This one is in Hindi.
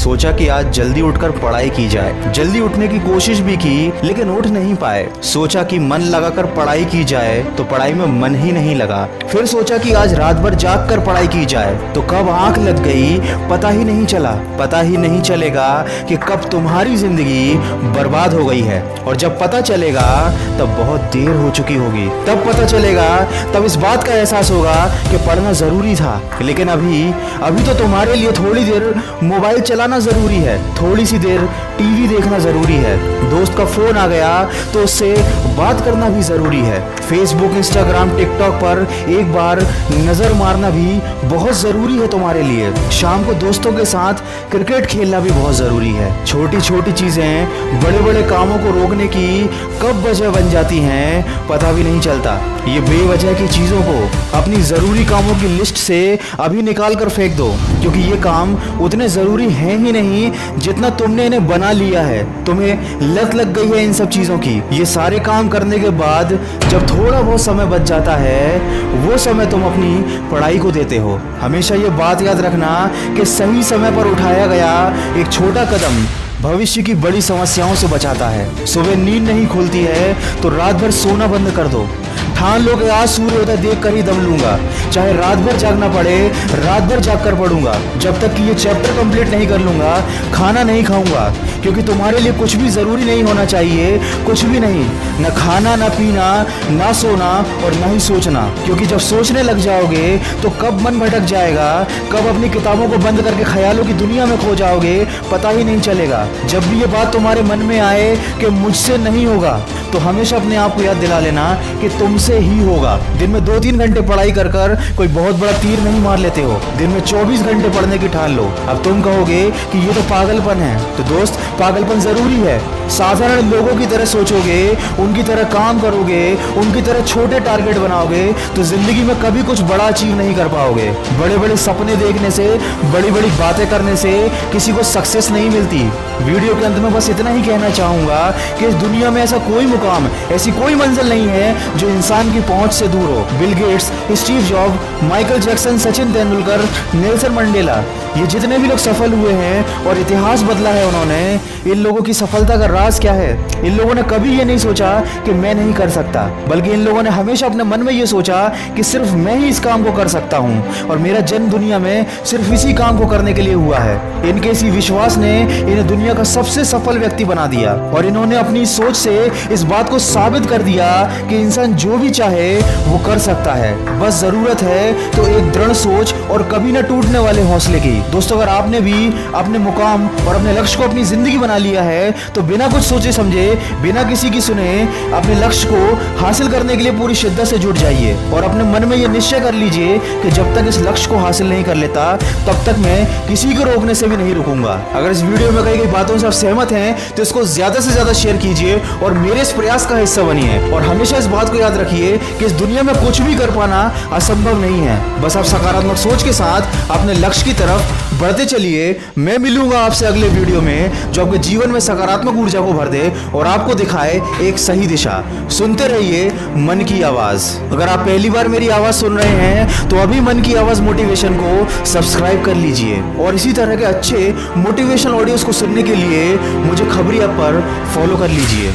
सोचा कि आज जल्दी उठकर पढ़ाई की जाए। जल्दी उठने की कोशिश भी की लेकिन उठ नहीं पाए। सोचा कि मन लगाकर पढ़ाई की जाए तो पढ़ाई में मन ही नहीं लगा। फिर सोचा कि आज रात भर जाग कर पढ़ाई की जाए तो कब आंख लग गई पता ही नहीं चला। पता ही नहीं चलेगा कि कब तुम्हारी जिंदगी बर्बाद हो गई है, और जब पता चलेगा तब बहुत देर हो चुकी होगी। तब पता चलेगा, तब इस बात का एहसास होगा कि पढ़ना जरूरी था। लेकिन अभी तो तुम्हारे लिए थोड़ी देर मोबाइल चलाना जरूरी है, थोड़ी सी देर टीवी देखना जरूरी है, दोस्त का फोन आ गया तो उससे बात करना भी जरूरी है, फेसबुक इंस्टाग्राम टिकटॉक पर एक बार नजर मारना भी बहुत जरूरी है तुम्हारे लिए। शाम को दोस्तों के साथ क्रिकेट खेलना भी बहुत जरूरी है। छोटी छोटी चीजें बड़े बड़े कामों को रोकने की कब वजह बन जाती हैं पता भी नहीं चलता। ये बेवजह की चीजों को अपनी जरूरी कामों की लिस्ट से अभी निकाल कर फेंक दो, क्योंकि ये काम उतने जरूरी हैं ही नहीं जितना तुमने इन्हें बना लिया है। तुम्हें लत लग गई है इन सब चीजों की। ये सारे काम करने के बाद जब थोड़ा बहुत समय बच जाता है वो समय तुम अपनी पढ़ाई को देते हो। हमेशा ये बात याद रखना कि सही समय पर उठाया गया एक छोटा कदम भविष्य की बड़ी समस्याओं से बचाता है। सुबह नींद नहीं खुलती है तो रात भर सोना बंद कर दो। ठान लो कि आज सूर्योदय देख कर ही दम लूंगा, चाहे रात भर जागना पड़े रात भर जाग कर पढ़ूंगा। जब तक कि ये चैप्टर कंप्लीट नहीं कर लूंगा खाना नहीं खाऊंगा, क्योंकि तुम्हारे लिए कुछ भी जरूरी नहीं होना चाहिए, कुछ भी नहीं, न खाना न पीना ना सोना और न ही सोचना। क्योंकि जब सोचने लग जाओगे तो कब मन भटक जाएगा, कब अपनी किताबों को बंद करके ख्यालों की दुनिया में खो जाओगे पता ही नहीं चलेगा। जब भी ये बात तुम्हारे मन में आए कि मुझसे नहीं होगा तो हमेशा अपने आप को याद दिला लेना कि तुमसे ही होगा। दिन में 2-3 घंटे पढ़ाई कर कर कोई बहुत बड़ा तीर नहीं मार लेते हो, दिन में 24 घंटे पढ़ने की ठान लो। अब तुम कहोगे कि ये तो पागलपन है, तो दोस्त पागलपन जरूरी है। साधारण लोगों की तरह सोचोगे, उनकी तरह काम करोगे, उनकी तरह छोटे टारगेट बनाओगे तो जिंदगी में कभी कुछ बड़ा अचीव नहीं कर पाओगे। बड़े बड़े सपने देखने से, बड़ी बड़ी बातें करने से किसी को सक्सेस नहीं मिलती। वीडियो के अंत में बस इतना ही कहना चाहूंगा कि इस दुनिया में ऐसा कोई मुकाम, ऐसी कोई मंजिल नहीं है जो इंसान की पहुंच से दूर हो। Bill Gates, Steve job, Michael Jackson, Sachin Tendulkar, Nelson Mandela, ये जितने भी लोग सफल हुए हैं और इतिहास बदला है उन्होंने, इन लोगों की सफलता का राज क्या है? इन लोगों ने कभी ये नहीं सोचा कि मैं नहीं कर सकता, बल्कि इन लोगों ने हमेशा अपने मन में ये सोचा कि सिर्फ मैं ही इस काम को कर सकता हूँ और मेरा जन्म दुनिया में सिर्फ इसी काम को करने के लिए हुआ है। इनके इसी विश्वास ने इन्हें दुनिया का सबसे सफल व्यक्ति बना दिया और इन्होंने अपनी सोच से इस बात को साबित कर दिया कि इंसान जो भी चाहे वो कर सकता है। बस जरूरत है तो एक दृढ़ सोच और कभी न टूटने वाले हौसले की। दोस्तों, अगर आपने भी अपने मुकाम और अपने लक्ष्य को अपनी जिंदगी बना लिया है तो बिना कुछ सोचे समझे, बिना किसी की सुने अपने लक्ष्य को हासिल करने के लिए पूरी शिद्दत से जुट जाइए और अपने मन में ये निश्चय कर लीजिए कि जब तक इस लक्ष्य को हासिल नहीं कर लेता तब तक मैं किसी को रोकने से भी नहीं रुकूंगा। अगर इस वीडियो में कही गई बातों से आप सहमत हैं तो इसको ज्यादा से ज्यादा शेयर कीजिए और मेरे इस प्रयास का हिस्सा बनिए। और हमेशा इस बात को याद रखिए कि इस दुनिया में कुछ भी कर पाना असंभव नहीं है। बस आप सकारात्मक सोच के साथ अपने लक्ष्य की तरफ बढ़ते चलिए। मैं मिलूंगा आपसे अगले वीडियो में जो आपके जीवन में सकारात्मक ऊर्जा को भर दे और आपको दिखाए एक सही दिशा। सुनते रहिए मन की आवाज। अगर आप पहली बार मेरी आवाज सुन रहे हैं तो अभी मन की आवाज मोटिवेशन को सब्सक्राइब कर लीजिए और इसी तरह के अच्छे मोटिवेशनल ऑडियोज को सुनने के लिए मुझे खबरी ऐप पर फॉलो कर लीजिए।